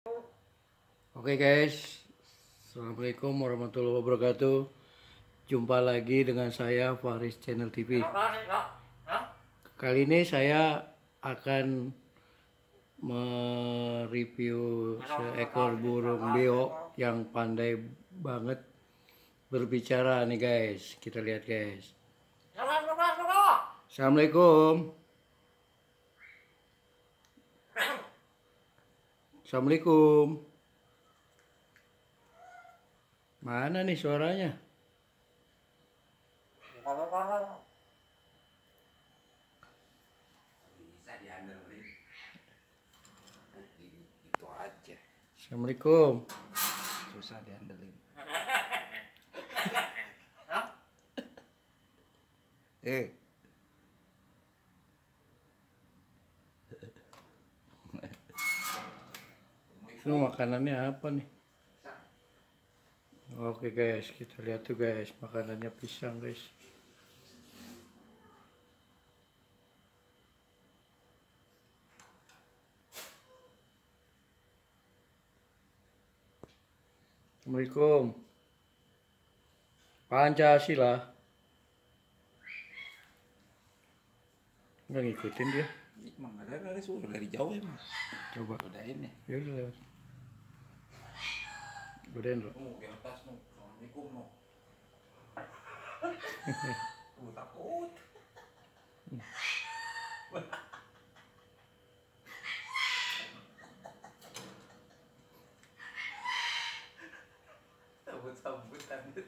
Oke guys, Assalamualaikum warahmatullahi wabarakatuh. Jumpa lagi dengan saya Faris Channel TV. Kali ini saya akan mereview seekor burung beo yang pandai banget berbicara nih guys. Kita lihat guys. Assalamualaikum. Assalamualaikum. Mana nih suaranya? Bisa diandelin. Itu aja. Assalamualaikum. Susah diandelin. Itu makanannya apa nih? Oke guys, kita lihat tuh guys, makanannya pisang guys. Assalamualaikum. Pancasila. Nggak ngikutin dia. Emang ada suruh dari jauh emang. Coba. Udah ini. Ya udah lewat. Godain lo. Di atas no. Assalamualaikum no. Takut. Sambut-sambutan itu.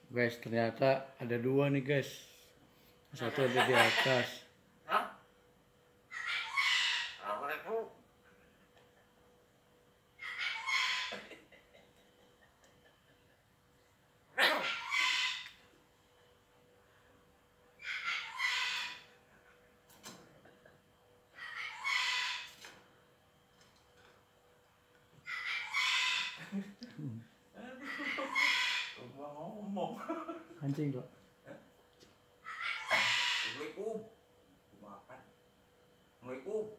Guys, ternyata ada dua nih guys. Satu ada di atas. Ngomong. Anjing kok. Assalamualaikum. Makan. Assalamualaikum.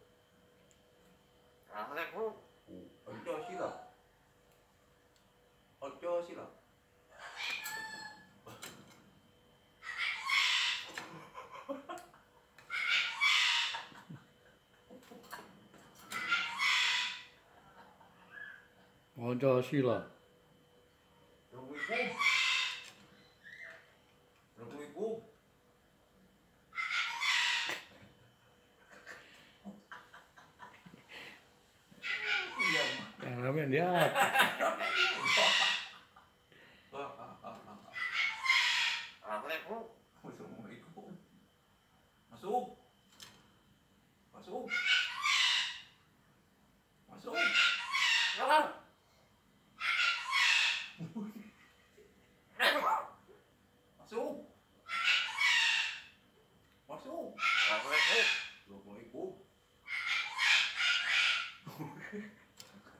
Assalamualaikum. Pancasila. Pancasila. Pancasila. Assalamualaikum. Assalamualaikum. Iya, Yang namanya dia apa? Assalamualaikum. Assalamualaikum. Masuk. Masuk. Masuk. Masuk. Masuk. Masuk. Assalamualaikum.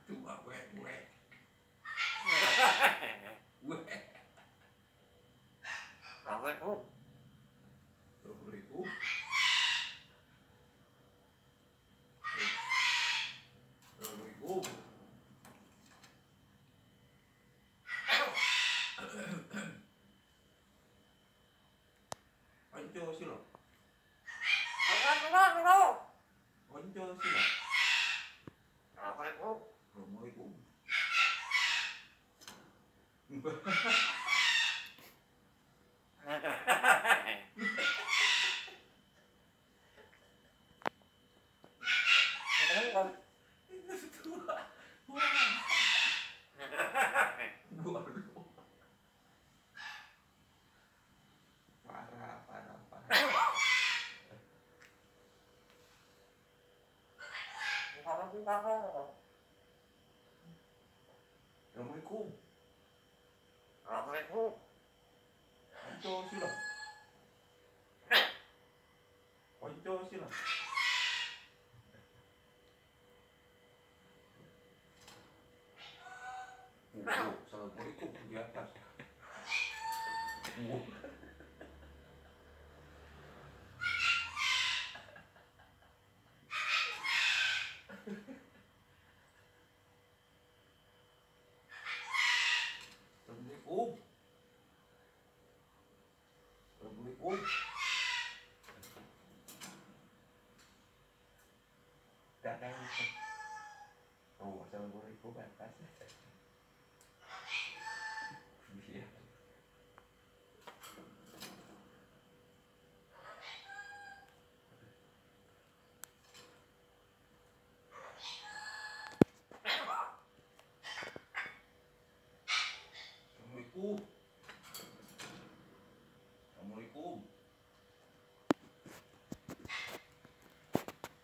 Cuma gue. Assalamualaikum. Assalamualaikum. Assalamualaikum. Pancasila. Pancasila. Assalamualaikum. Parah. Assalamualaikum. Pancasila. Pancasila. Assalamualaikum di atas. ada gitu. Oh, Assalamualaikum atas. Iya. Assalamualaikum.